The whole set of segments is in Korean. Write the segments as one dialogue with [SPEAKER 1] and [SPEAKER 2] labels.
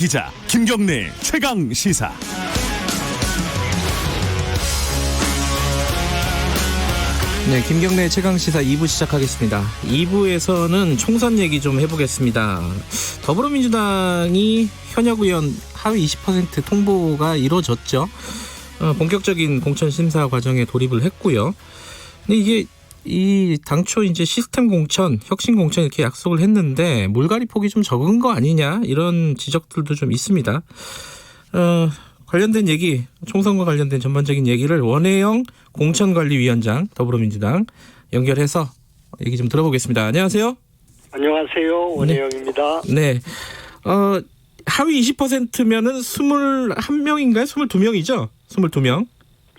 [SPEAKER 1] 기자 김경래 최강 시사.
[SPEAKER 2] 네, 김경래 최강 시사 2부 시작하겠습니다. 2부에서는 총선 얘기 좀 해보겠습니다. 더불어민주당이 현역 의원 하위 20% 통보가 이루어졌죠. 본격적인 공천 심사 과정에 돌입을 했고요. 근데 이게 당초 이제 시스템 공천, 혁신 공천 이렇게 약속을 했는데 물갈이 폭이 좀 적은 거 아니냐 이런 지적들도 좀 있습니다. 관련된 얘기, 총선과 관련된 전반적인 얘기를 원혜영 공천관리위원장 더불어민주당 연결해서 얘기 좀 들어보겠습니다. 안녕하세요.
[SPEAKER 3] 안녕하세요. 원혜영입니다.
[SPEAKER 2] 네. 하위 20%면은 21명인가요? 22명이죠? 22명.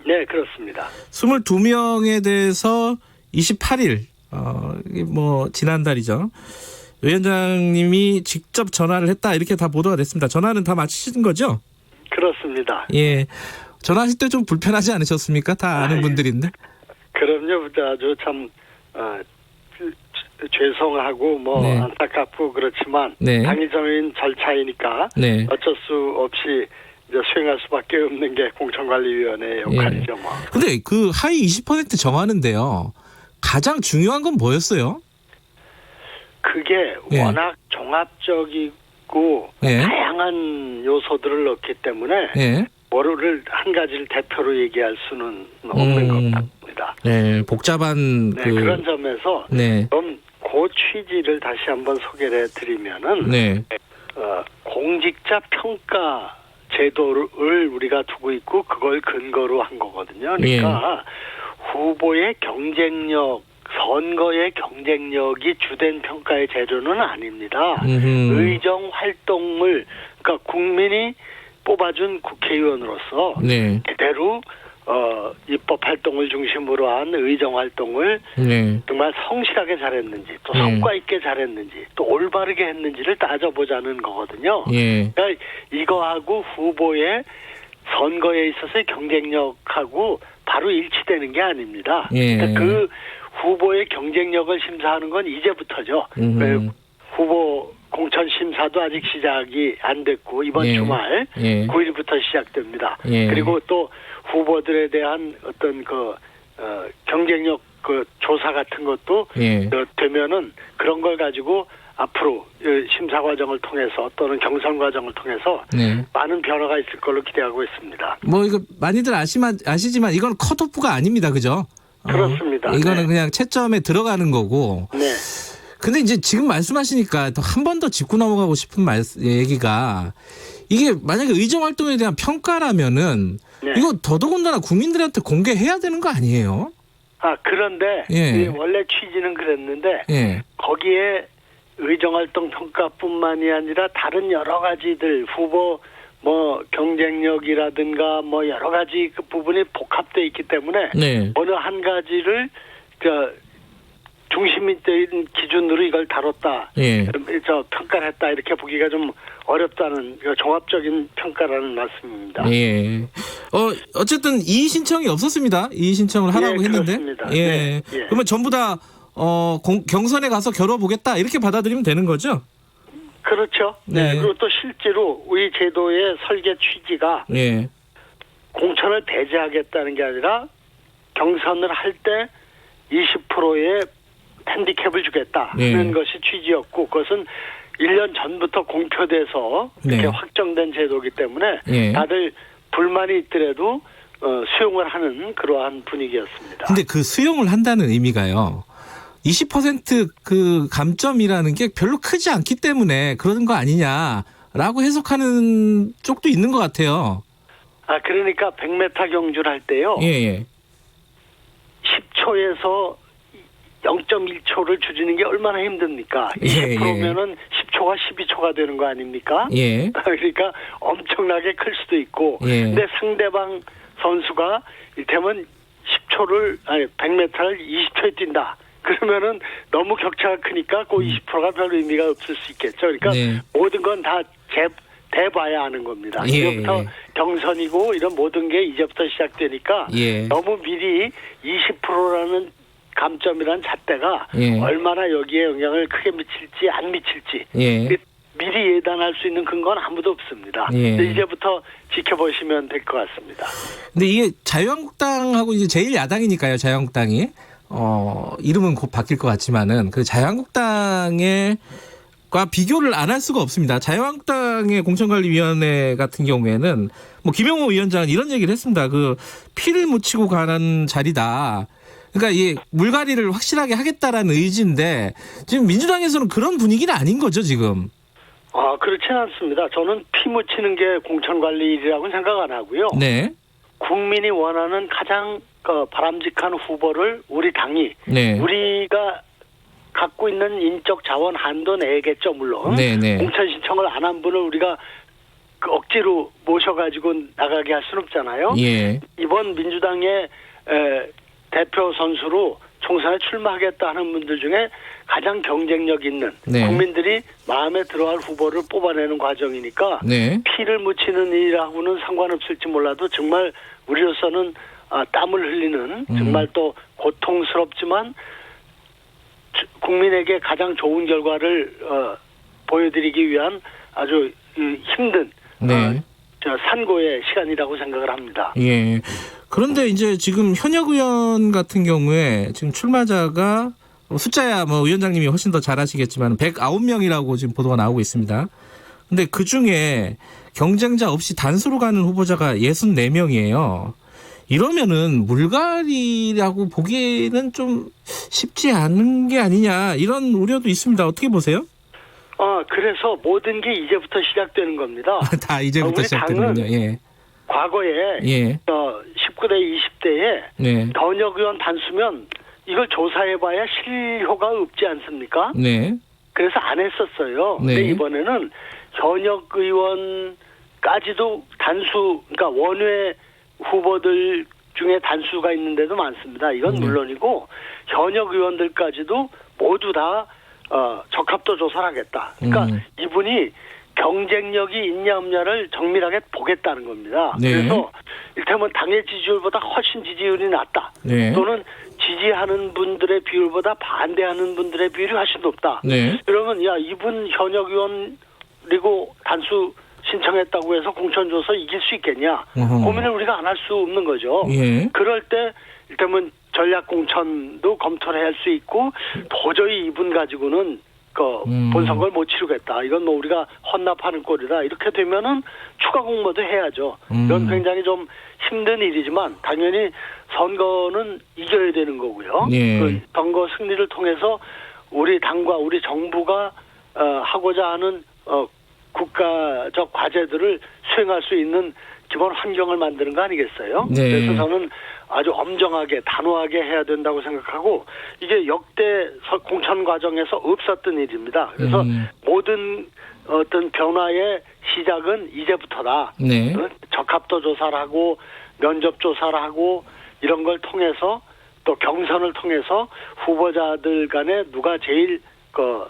[SPEAKER 3] 네, 그렇습니다.
[SPEAKER 2] 22명에 대해서 28일, 지난달이죠. 위원장님이 직접 전화를 했다. 이렇게 다 보도가 됐습니다. 전화는 다 마치신 거죠?
[SPEAKER 3] 그렇습니다.
[SPEAKER 2] 예. 전화하실 때 좀 불편하지 않으셨습니까? 다 아는 분들인데.
[SPEAKER 3] 그럼요. 아주 참, 죄송하고
[SPEAKER 2] 네.
[SPEAKER 3] 안타깝고 그렇지만
[SPEAKER 2] 네.
[SPEAKER 3] 당위적인 절차이니까
[SPEAKER 2] 네.
[SPEAKER 3] 어쩔 수 없이 이제 수행할 수밖에 없는 게 공천관리위원회의 역할이죠.
[SPEAKER 2] 근데 그 하위 20% 정하는데요. 가장 중요한 건 뭐였어요?
[SPEAKER 3] 그게
[SPEAKER 2] 예.
[SPEAKER 3] 워낙 종합적이고
[SPEAKER 2] 예.
[SPEAKER 3] 다양한 요소들을 넣기 때문에
[SPEAKER 2] 예.
[SPEAKER 3] 뭐를 한 가지를 대표로 얘기할 수는 없는 것 같습니다.
[SPEAKER 2] 네, 복잡한
[SPEAKER 3] 네, 그런 점에서
[SPEAKER 2] 네.
[SPEAKER 3] 그럼 그 취지를 다시 한번 소개를 해드리면은
[SPEAKER 2] 네.
[SPEAKER 3] 공직자 평가 제도를 우리가 두고 있고 그걸 근거로 한 거거든요. 그러니까 후보의 경쟁력, 선거의 경쟁력이 주된 평가의 재료는 아닙니다. 의정 활동을 그러니까 국민이 뽑아준 국회의원으로서
[SPEAKER 2] 네.
[SPEAKER 3] 그대로 입법 활동을 중심으로 한 의정 활동을
[SPEAKER 2] 네.
[SPEAKER 3] 정말 성실하게 잘했는지 또 성과 있게 잘했는지 또 올바르게 했는지를 따져보자는 거거든요.
[SPEAKER 2] 예.
[SPEAKER 3] 그러니까 이거하고 후보의 선거에 있어서의 경쟁력하고 바로 일치되는 게 아닙니다.
[SPEAKER 2] 예.
[SPEAKER 3] 그러니까 그 후보의 경쟁력을 심사하는 건 이제부터죠. 후보 공천 심사도 아직 시작이 안 됐고 이번 주말 9일부터 시작됩니다. 그리고 또 후보들에 대한 어떤 경쟁력 조사 같은 것도 되면은 그런 걸 가지고 앞으로 심사 과정을 통해서 또는 경선 과정을 통해서 많은 변화가 있을 걸로 기대하고 있습니다.
[SPEAKER 2] 이거 많이들 아시지만 이건 컷오프가 아닙니다, 그죠?
[SPEAKER 3] 그렇습니다.
[SPEAKER 2] 이거는 그냥 채점에 들어가는 거고.
[SPEAKER 3] 네.
[SPEAKER 2] 근데 이제 지금 말씀하시니까 한 번 더 짚고 넘어가고 싶은 얘기가 이게 만약에 의정 활동에 대한 평가라면은 이거 더더군다나 국민들한테 공개해야 되는 거 아니에요?
[SPEAKER 3] 그런데 원래 취지는 그랬는데 거기에 의정활동 평가뿐만이 아니라 다른 여러 가지들 후보 경쟁력이라든가 여러 가지 그 부분이 복합되어 있기 때문에 어느 한 가지를 중심이 된 기준으로 이걸 다뤘다, 평가를 했다 이렇게 보기가 좀 어렵다는 종합적인 평가라는 말씀입니다.
[SPEAKER 2] 예. 어쨌든 이의 신청이 없었습니다. 이의 신청을 하라고 했는데.
[SPEAKER 3] 그렇습니다.
[SPEAKER 2] 그러면 전부 다 경선에 가서 겨뤄보겠다 이렇게 받아들이면 되는 거죠?
[SPEAKER 3] 그렇죠. 네. 그리고 또 실제로 우리 제도의 설계 취지가 공천을 배제하겠다는 게 아니라 경선을 할 때 20%의 핸디캡을 주겠다는 것이 취지였고 그것은 1년 전부터 공표돼서 이렇게 확정된 제도이기 때문에 다들 불만이 있더라도 수용을 하는 그러한 분위기였습니다.
[SPEAKER 2] 근데 그 수용을 한다는 의미가요. 20% 그 감점이라는 게 별로 크지 않기 때문에 그러는 거 아니냐라고 해석하는 쪽도 있는 것 같아요.
[SPEAKER 3] 그러니까 100m 경주를 할 때요. 10초에서 0.1초를 줄이는 게 얼마나 힘듭니까? 20%면은 10초가 12초가 되는 거 아닙니까? 그러니까 엄청나게 클 수도 있고. 근데 상대방 선수가 이를테면 100m를 20초에 뛴다. 그러면은 너무 격차가 크니까 그 20%가 별 의미가 없을 수 있겠죠. 그러니까 모든 건 다 대봐야 하는 겁니다. 이제부터 경선이고 이런 모든 게 이제부터 시작되니까 너무 미리 20%라는 감점이라는 잣대가 얼마나 여기에 영향을 크게 미칠지 안 미칠지 미리 예단할 수 있는 근거는 아무도 없습니다. 이제부터 지켜보시면 될 것 같습니다.
[SPEAKER 2] 근데 이게 자유한국당하고 이제 제1야당이니까요. 자유한국당이 이름은 곧 바뀔 것 같지만은 그 자유한국당의 과 비교를 안 할 수가 없습니다. 자유한국당의 공천관리위원회 같은 경우에는 뭐 김영호 위원장은 이런 얘기를 했습니다. 그 피를 묻히고 가는 자리다. 그러니까 이 물갈이를 확실하게 하겠다라는 의지인데 지금 민주당에서는 그런 분위기는 아닌 거죠, 지금.
[SPEAKER 3] 그렇진 않습니다. 저는 피 묻히는 게 공천관리 일이라고는 생각 안 하고요.
[SPEAKER 2] 네.
[SPEAKER 3] 국민이 원하는 가장 바람직한 후보를 우리 당이 우리가 갖고 있는 인적 자원 한도 내겠죠, 물론. 공천 신청을 안 한 분을 우리가 억지로 모셔가지고 나가게 할 수는 없잖아요. 이번 민주당의 대표 선수로 총선에 출마하겠다 하는 분들 중에 가장 경쟁력 있는 국민들이 마음에 들어할 후보를 뽑아내는 과정이니까 피를 묻히는 일하고는 상관없을지 몰라도 정말 우리로서는 땀을 흘리는 정말 또 고통스럽지만 국민에게 가장 좋은 결과를 보여드리기 위한 아주 힘든 산고의 시간이라고 생각을 합니다.
[SPEAKER 2] 그런데 이제 지금 현역 의원 같은 경우에 지금 출마자가 숫자야 뭐 위원장님이 훨씬 더 잘 아시겠지만 109명이라고 지금 보도가 나오고 있습니다. 근데 그 중에 경쟁자 없이 단수로 가는 후보자가 64명이에요. 이러면은 물갈이라고 보기에는 좀 쉽지 않은 게 아니냐 이런 우려도 있습니다. 어떻게 보세요?
[SPEAKER 3] 그래서 모든 게 이제부터 시작되는 겁니다.
[SPEAKER 2] 다 이제부터 시작되는군요.
[SPEAKER 3] 과거에 19대, 20대에 현역 의원 단수면 이걸 조사해봐야 실효가 없지 않습니까? 그래서 안 했었어요. 근데 이번에는 현역 의원까지도 단수, 그러니까 원외 후보들 중에 단수가 있는데도 많습니다. 이건 물론이고 현역 의원들까지도 모두 다 적합도 조사를 하겠다. 그러니까 이분이 경쟁력이 있냐 없냐를 정밀하게 보겠다는 겁니다. 그래서 이를테면 당의 지지율보다 훨씬 지지율이 낮다. 또는 지지하는 분들의 비율보다 반대하는 분들의 비율이 훨씬 높다. 그러면 이분 현역 의원이고 단수 신청했다고 해서 공천줘서 이길 수 있겠냐. 고민을 우리가 안 할 수 없는 거죠. 그럴 때 일단은 전략공천도 검토를 할 수 있고 도저히 이분 가지고는 본선거를 못 치르겠다. 이건 뭐 우리가 헌납하는 꼴이다. 이렇게 되면은 추가 공모도 해야죠. 이건 굉장히 좀 힘든 일이지만 당연히 선거는 이겨야 되는 거고요. 그 선거 승리를 통해서 우리 당과 우리 정부가 하고자 하는 국가적 과제들을 수행할 수 있는 기본 환경을 만드는 거 아니겠어요? 그래서 저는 아주 엄정하게 단호하게 해야 된다고 생각하고 이게 역대 공천 과정에서 없었던 일입니다. 그래서 모든 어떤 변화의 시작은 이제부터다. 적합도 조사를 하고 면접 조사를 하고 이런 걸 통해서 또 경선을 통해서 후보자들 간에 누가 제일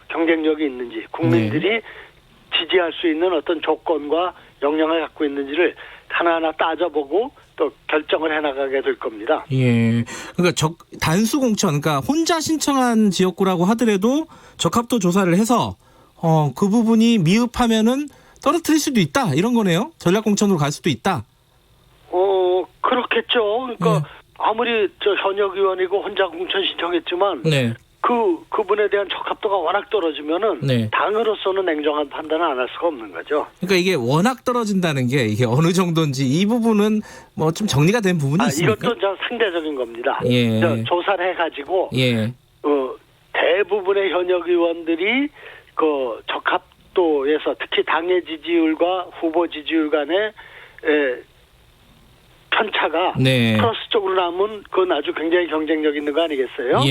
[SPEAKER 3] 경쟁력이 있는지 국민들이 지지할 수 있는 어떤 조건과 역량을 갖고 있는지를 하나하나 따져보고 또 결정을 해나가게 될 겁니다.
[SPEAKER 2] 그러니까 단수 공천, 그러니까 혼자 신청한 지역구라고 하더라도 적합도 조사를 해서 그 부분이 미흡하면은 떨어뜨릴 수도 있다 이런 거네요. 전략 공천으로 갈 수도 있다.
[SPEAKER 3] 그렇겠죠. 그러니까 아무리 현역 의원이고 혼자 공천 신청했지만 그분에 대한 적합도가 워낙 떨어지면은 당으로서는 냉정한 판단을 안 할 수가 없는 거죠.
[SPEAKER 2] 그러니까 이게 워낙 떨어진다는 게 이게 어느 정도인지 이 부분은 뭐 좀 정리가 된 부분이 있습니까?
[SPEAKER 3] 이것도 상대적인 겁니다. 조사를 해가지고 대부분의 현역 의원들이 적합도에서 특히 당의 지지율과 후보 지지율 간의 편차가 플러스 쪽으로 나면 그건 아주 굉장히 경쟁력 있는 거 아니겠어요?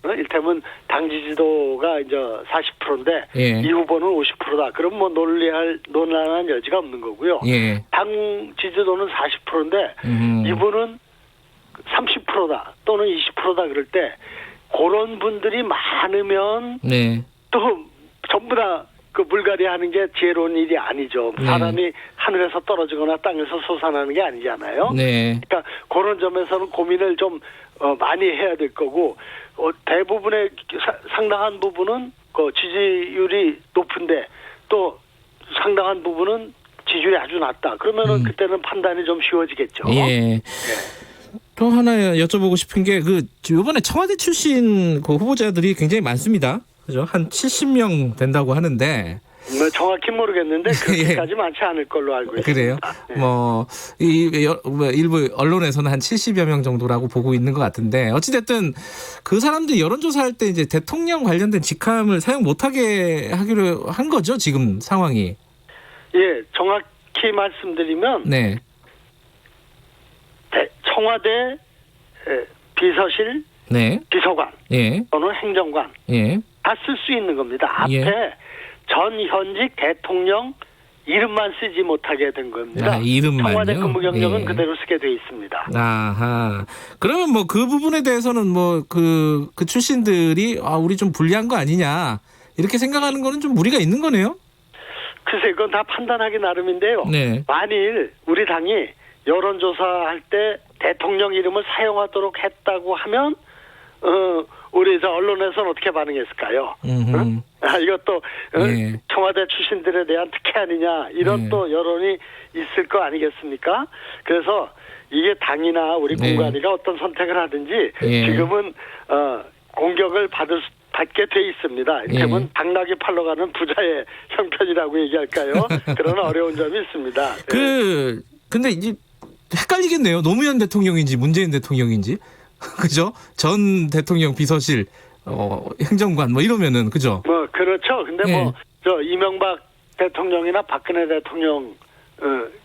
[SPEAKER 3] 이를테면 당 지지도가 이제 40%인데 이 후보는 50%다. 그럼 뭐 논란한 여지가 없는 거고요. 당 지지도는 40%인데 이분은 30%다 또는 20%다 그럴 때 그런 분들이 많으면 또 전부 다 그 물갈이 하는 게 지혜로운 일이 아니죠. 사람이 하늘에서 떨어지거나 땅에서 솟아나는 게 아니잖아요. 그러니까 그런 점에서는 고민을 좀 많이 해야 될 거고 대부분의 상당한 부분은 지지율이 높은데 또 상당한 부분은 지지율이 아주 낮다. 그러면은 그때는 판단이 좀 쉬워지겠죠.
[SPEAKER 2] 예. 또 하나 여쭤보고 싶은 게 이번에 청와대 출신 그 후보자들이 굉장히 많습니다. 그죠? 한 70명 된다고 하는데.
[SPEAKER 3] 뭐 정확히 모르겠는데 그렇게까지 많지 않을 걸로 알고 있습니다.
[SPEAKER 2] 그래요?
[SPEAKER 3] 네.
[SPEAKER 2] 일부 언론에서는 한 70여 명 정도라고 보고 있는 것 같은데 어찌됐든 그 사람들이 여론조사할 때 이제 대통령 관련된 직함을 사용 못하게 하기로 한 거죠, 지금 상황이.
[SPEAKER 3] 예, 정확히 말씀드리면
[SPEAKER 2] 네.
[SPEAKER 3] 청와대 비서실,
[SPEAKER 2] 네.
[SPEAKER 3] 비서관
[SPEAKER 2] 예.
[SPEAKER 3] 또는 행정관
[SPEAKER 2] 예.
[SPEAKER 3] 다 쓸 수 있는 겁니다. 앞에
[SPEAKER 2] 예.
[SPEAKER 3] 전 현직 대통령 이름만 쓰지 못하게 된 겁니다.
[SPEAKER 2] 이름만요?
[SPEAKER 3] 청와대 근무 경력은
[SPEAKER 2] 예.
[SPEAKER 3] 그대로 쓰게 돼 있습니다.
[SPEAKER 2] 아하. 그러면 뭐 그 부분에 대해서는 뭐 그 출신들이 우리 좀 불리한 거 아니냐 이렇게 생각하는 거는 좀 무리가 있는 거네요.
[SPEAKER 3] 글쎄 그건 다 판단하기 나름인데요.
[SPEAKER 2] 네.
[SPEAKER 3] 만일 우리 당이 여론조사할 때 대통령 이름을 사용하도록 했다고 하면 우리 언론에서는 어떻게 반응했을까요? 응? 이것도
[SPEAKER 2] 예.
[SPEAKER 3] 청와대 출신들에 대한 특혜 아니냐 이런 또 여론이 있을 거 아니겠습니까? 그래서 이게 당이나 우리 공관위가 어떤 선택을 하든지 지금은 공격을 받게 돼 있습니다. 이를테면 당나귀 팔러 가는 부자의 형편이라고 얘기할까요? 그런 어려운 점이 있습니다.
[SPEAKER 2] 근데 이제 헷갈리겠네요. 노무현 대통령인지 문재인 대통령인지. 그죠? 전 대통령 비서실, 행정관 뭐 이러면은 그죠?
[SPEAKER 3] 뭐 그렇죠. 근데 이명박 대통령이나 박근혜 대통령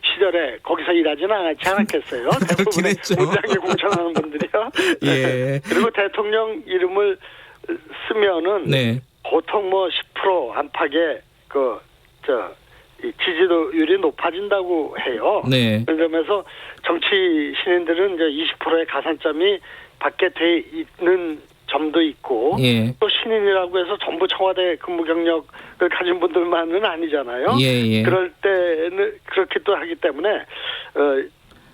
[SPEAKER 3] 시절에 거기서 일하지는 않았겠어요. 대부분의 원장에 공천하는 분들이요.
[SPEAKER 2] 예.
[SPEAKER 3] 그리고 대통령 이름을 쓰면은 보통 뭐 10% 안팎의 이 지지율이 높아진다고 해요.
[SPEAKER 2] 네.
[SPEAKER 3] 그런 점에서 정치 신인들은 이제 20%의 가산점이 받게 돼 있는 점도 있고 또 신인이라고 해서 전부 청와대 근무 경력을 가진 분들만은 아니잖아요. 그럴 때는 그렇게 또 하기 때문에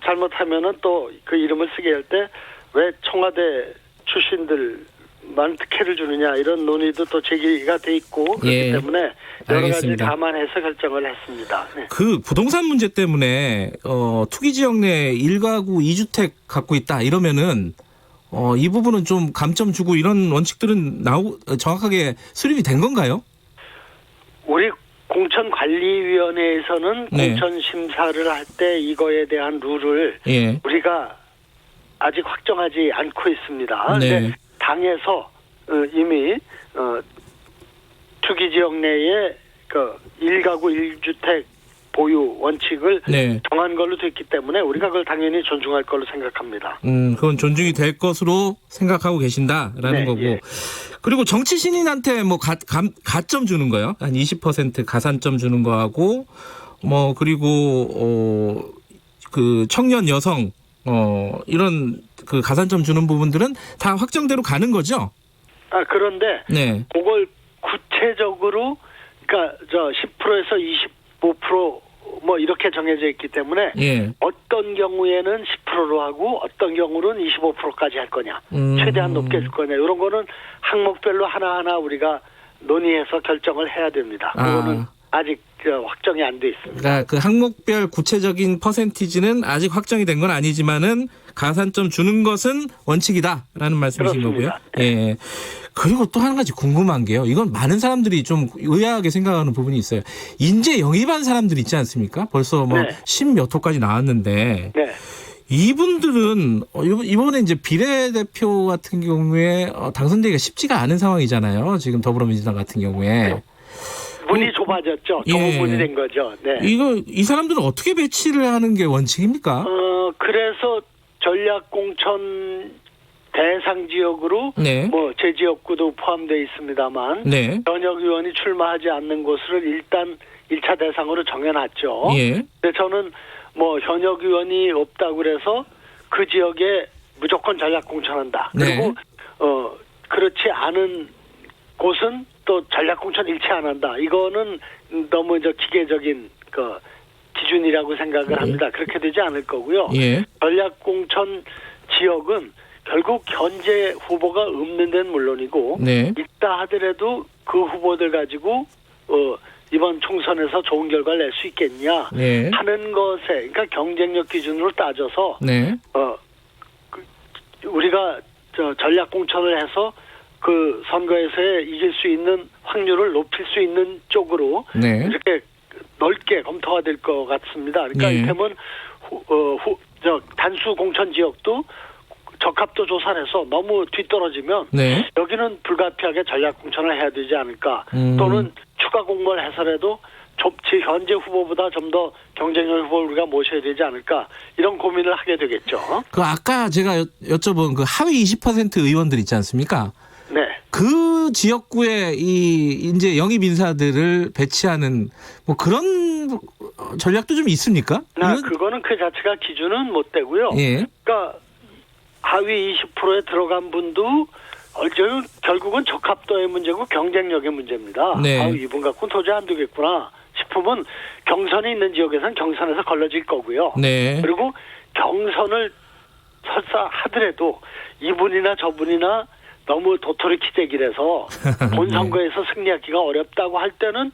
[SPEAKER 3] 잘못하면은 또 그 이름을 쓰게 할 때 왜 청와대 출신들만 특혜를 주느냐 이런 논의도 또 제기가 돼 있고 그렇기 때문에 여러 가지 감안해서 결정을 했습니다. 네.
[SPEAKER 2] 그 부동산 문제 때문에 투기 지역 내 1가구 2주택 갖고 있다 이러면은 이 부분은 좀 감점 주고 이런 원칙들은 정확하게 수립이 된 건가요?
[SPEAKER 3] 우리 공천관리위원회에서는 공천 심사를 할 때 이거에 대한 룰을 우리가 아직 확정하지 않고 있습니다. 네. 당에서 이미 투기 지역 내에 1가구 1주택 보유 원칙을 정한 걸로 됐기 때문에 우리가 그걸 당연히 존중할 걸로 생각합니다.
[SPEAKER 2] 그건 존중이 될 것으로 생각하고 계신다라는 거고. 그리고 정치 신인한테 뭐 가점 주는 거요? 한 20% 가산점 주는 거하고 뭐 그리고 그 청년 여성 이런 그 가산점 주는 부분들은 다 확정대로 가는 거죠?
[SPEAKER 3] 그런데 그걸 구체적으로 그러니까 10%에서 25% 뭐 이렇게 정해져 있기 때문에 어떤 경우에는 10%로 하고 어떤 경우는 25%까지 할 거냐 최대한 높게 줄 거냐 이런 거는 항목별로 하나하나 우리가 논의해서 결정을 해야 됩니다. 그거는 아직 확정이 안 돼 있습니다.
[SPEAKER 2] 그러니까 그 항목별 구체적인 퍼센티지는 아직 확정이 된 건 아니지만은 가산점 주는 것은 원칙이다라는 말씀이신 거고요. 예. 그리고 또 한 가지 궁금한 게요. 이건 많은 사람들이 좀 의아하게 생각하는 부분이 있어요. 인재 영입한 사람들 있지 않습니까? 벌써 뭐 10몇 호까지 나왔는데 이분들은 이번에 이제 비례대표 같은 경우에 당선되기가 쉽지가 않은 상황이잖아요. 지금 더불어민주당 같은 경우에.
[SPEAKER 3] 문이 좁아졌죠. 정문이 된 거죠.
[SPEAKER 2] 이 사람들은 어떻게 배치를 하는 게 원칙입니까?
[SPEAKER 3] 그래서 전략공천 대상 지역으로 뭐 제 지역구도 포함되어 있습니다만 현역 의원이 출마하지 않는 곳을 일단 1차 대상으로 정해놨죠. 근데 저는 뭐 현역 의원이 없다고 그래서 그 지역에 무조건 전략공천한다. 그리고 그렇지 않은 곳은 또 전략공천 일체 안 한다. 이거는 너무 기계적인 기준이라고 생각을 합니다. 그렇게 되지 않을 거고요. 전략공천 지역은 결국 현재 후보가 없는 데는 물론이고 있다 하더라도 그 후보들 가지고 이번 총선에서 좋은 결과를 낼 수 있겠냐
[SPEAKER 2] 네.
[SPEAKER 3] 하는 것에 그러니까 경쟁력 기준으로 따져서
[SPEAKER 2] 네.
[SPEAKER 3] 우리가 전략 공천을 해서 그 선거에서 이길 수 있는 확률을 높일 수 있는 쪽으로
[SPEAKER 2] 네.
[SPEAKER 3] 이렇게 넓게 검토가 될 것 같습니다. 그러니까
[SPEAKER 2] 네.
[SPEAKER 3] 이를테면 단수 공천 지역도 적합도 조사해서 너무 뒤떨어지면
[SPEAKER 2] 네.
[SPEAKER 3] 여기는 불가피하게 전략 공천을 해야 되지 않을까 또는 추가 공모를 해서라도 현재 후보보다 좀 더 경쟁력 후보를 우리가 모셔야 되지 않을까 이런 고민을 하게 되겠죠.
[SPEAKER 2] 그 아까 제가 여쭤본 그 하위 20% 의원들 있지 않습니까?
[SPEAKER 3] 네.
[SPEAKER 2] 그 지역구에 이제 영입 인사들을 배치하는 뭐 그런 전략도 좀 있습니까?
[SPEAKER 3] 그거는 그 자체가 기준은 못 되고요.
[SPEAKER 2] 예.
[SPEAKER 3] 그러니까 하위 20%에 들어간 분도 결국은 적합도의 문제고 경쟁력의 문제입니다.
[SPEAKER 2] 네.
[SPEAKER 3] 이분 갖고는 도저히 안 되겠구나 싶으면 경선이 있는 지역에서는 경선에서 걸러질 거고요.
[SPEAKER 2] 네.
[SPEAKER 3] 그리고 경선을 설사 하더라도 이분이나 저분이나 너무 도토리 키재기라서 본 선거에서 승리하기가 어렵다고 할 때는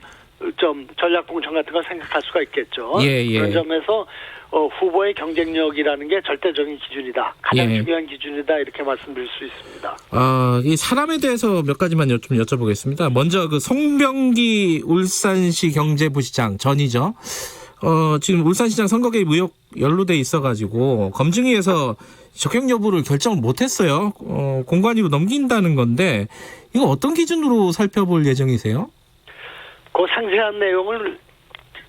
[SPEAKER 3] 좀 전략 공천 같은 걸 생각할 수가 있겠죠.
[SPEAKER 2] 예.
[SPEAKER 3] 그런 점에서 후보의 경쟁력이라는 게 절대적인 기준이다. 가장
[SPEAKER 2] 예.
[SPEAKER 3] 중요한 기준이다. 이렇게 말씀드릴 수 있습니다.
[SPEAKER 2] 이 사람에 대해서 몇 가지만 좀 여쭤보겠습니다. 먼저 그 송병기 울산시 경제부시장 전이죠. 지금 울산시장 선거 개입 의혹 연루돼 있어가지고 검증위에서 적격 여부를 결정을 못했어요. 공관위로 넘긴다는 건데 이거 어떤 기준으로 살펴볼 예정이세요?
[SPEAKER 3] 그 상세한 내용을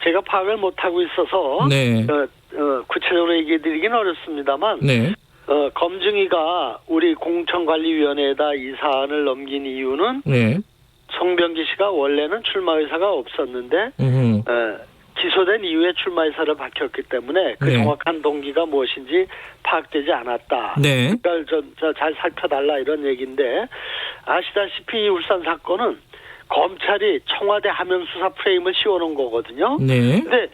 [SPEAKER 3] 제가 파악을 못하고 있어서
[SPEAKER 2] 네.
[SPEAKER 3] 구체적으로 얘기해 드리긴 어렵습니다만
[SPEAKER 2] 네.
[SPEAKER 3] 검증위가 우리 공천관리위원회에다 이 사안을 넘긴 이유는
[SPEAKER 2] 네.
[SPEAKER 3] 송병기 씨가 원래는 출마 의사가 없었는데 기소된 이후에 출마 의사를 밝혔기 때문에 그
[SPEAKER 2] 네.
[SPEAKER 3] 정확한 동기가 무엇인지 파악되지 않았다.
[SPEAKER 2] 네.
[SPEAKER 3] 그러니까 잘 살펴달라 이런 얘기인데 아시다시피 이 울산 사건은 검찰이 청와대 하명 수사 프레임을 씌워놓은 거거든요.
[SPEAKER 2] 네.
[SPEAKER 3] 근데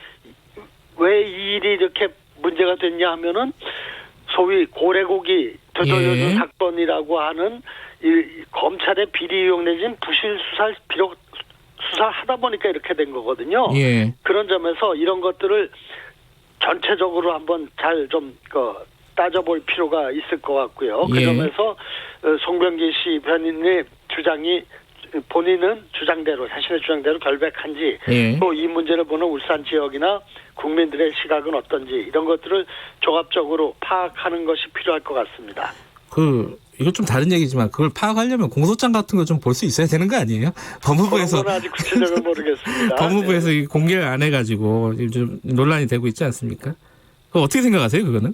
[SPEAKER 3] 왜 이 일이 이렇게 문제가 됐냐 하면은 소위 고래고기 되돌려준
[SPEAKER 2] 예.
[SPEAKER 3] 사건이라고 하는 이 검찰의 비리 의혹 내진 부실 수사를 비록 수사를 하다 보니까 이렇게 된 거거든요.
[SPEAKER 2] 예.
[SPEAKER 3] 그런 점에서 이런 것들을 전체적으로 한번 잘 좀 따져볼 필요가 있을 것 같고요. 그
[SPEAKER 2] 예.
[SPEAKER 3] 점에서 송병기 씨 변인의 주장이 본인은 주장대로 자신의 주장대로 결백한지
[SPEAKER 2] 예.
[SPEAKER 3] 또 이 문제를 보는 울산 지역이나 국민들의 시각은 어떤지 이런 것들을 종합적으로 파악하는 것이 필요할 것 같습니다.
[SPEAKER 2] 이거 좀 다른 얘기지만 그걸 파악하려면 공소장 같은 거 좀 볼 수 있어야 되는 거 아니에요? 법무부에서
[SPEAKER 3] 그건 아직 구체적으로 모르겠습니다.
[SPEAKER 2] 법무부에서
[SPEAKER 3] 네.
[SPEAKER 2] 공개를 안 해가지고 좀 논란이 되고 있지 않습니까? 그거 어떻게 생각하세요? 그거는?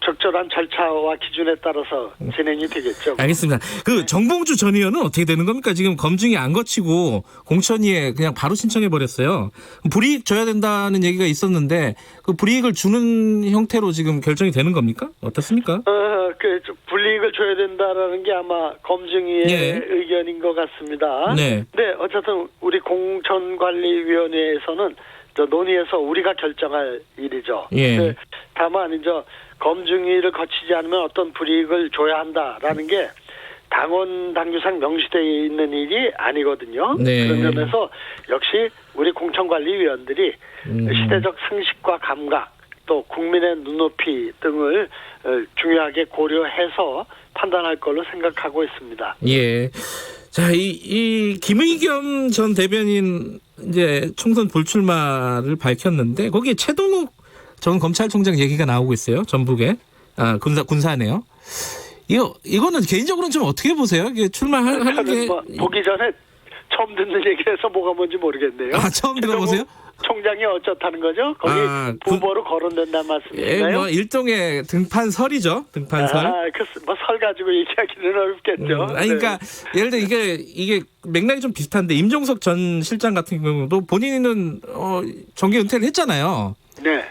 [SPEAKER 3] 적절한 절차와 기준에 따라서 진행이 되겠죠.
[SPEAKER 2] 알겠습니다. 정봉주 전 의원은 어떻게 되는 겁니까? 지금 검증이 안 거치고 공천위에 그냥 바로 신청해 버렸어요. 불이익 줘야 된다는 얘기가 있었는데 그 불이익을 주는 형태로 지금 결정이 되는 겁니까? 어떻습니까?
[SPEAKER 3] 불이익을 줘야 된다라는 게 아마 검증위의
[SPEAKER 2] 예.
[SPEAKER 3] 의견인 것 같습니다.
[SPEAKER 2] 네.
[SPEAKER 3] 네, 어쨌든 우리 공천관리위원회에서는 논의해서 우리가 결정할 일이죠.
[SPEAKER 2] 예.
[SPEAKER 3] 다만 이제 검증위를 거치지 않으면 어떤 불이익을 줘야 한다라는 게 당원 당규상 명시되어 있는 일이 아니거든요.
[SPEAKER 2] 네.
[SPEAKER 3] 그런 점에서 역시 우리 공천관리위원들이 시대적 상식과 감각 또 국민의 눈높이 등을 중요하게 고려해서 판단할 걸로 생각하고 있습니다.
[SPEAKER 2] 예. 자, 이 김의겸 전 대변인 이제 총선 불출마를 밝혔는데 거기에 최동욱 전 검찰총장 얘기가 나오고 있어요. 전북에 군사네요. 이거는 개인적으로는 좀 어떻게 보세요? 이게 출마하는 게
[SPEAKER 3] 보기 전에 처음 듣는 얘기라서 뭐가 뭔지 모르겠네요.
[SPEAKER 2] 처음 들어보세요?
[SPEAKER 3] 총장이 어쩌다는 거죠? 거기 후보로 거론된다는 말씀이신가요?
[SPEAKER 2] 일종의 등판설이죠. 등판설.
[SPEAKER 3] 설 가지고 얘기하기는 어렵겠죠.
[SPEAKER 2] 그러니까 예를 들어 이게 맥락이 좀 비슷한데 임종석 전 실장 같은 경우도 본인은 정계 은퇴를 했잖아요.
[SPEAKER 3] 네.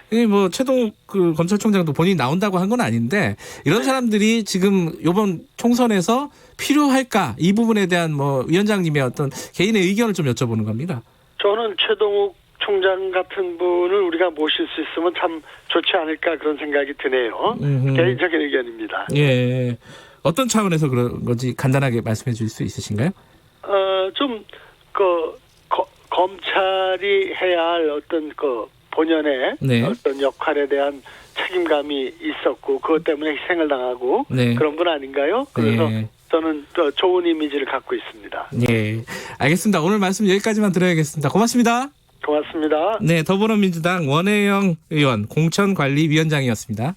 [SPEAKER 2] 최동욱 검찰총장도 본인이 나온다고 한 건 아닌데 이런 사람들이 지금 이번 총선에서 필요할까 이 부분에 대한 위원장님의 어떤 개인의 의견을 좀 여쭤보는 겁니다.
[SPEAKER 3] 저는 최동욱 총장 같은 분을 우리가 모실 수 있으면 참 좋지 않을까 그런 생각이 드네요. 개인적인 의견입니다.
[SPEAKER 2] 예. 어떤 차원에서 그런 건지 간단하게 말씀해 주실 수 있으신가요?
[SPEAKER 3] 좀 검찰이 해야 할 어떤 본연의
[SPEAKER 2] 네.
[SPEAKER 3] 어떤 역할에 대한 책임감이 있었고 그것 때문에 희생을 당하고
[SPEAKER 2] 네.
[SPEAKER 3] 그런 분 아닌가요? 그래서
[SPEAKER 2] 네.
[SPEAKER 3] 저는 더 좋은 이미지를 갖고 있습니다.
[SPEAKER 2] 네, 알겠습니다. 오늘 말씀 여기까지만 드려야겠습니다. 고맙습니다.
[SPEAKER 3] 고맙습니다.
[SPEAKER 2] 네, 더불어민주당 원혜영 의원 공천관리위원장이었습니다.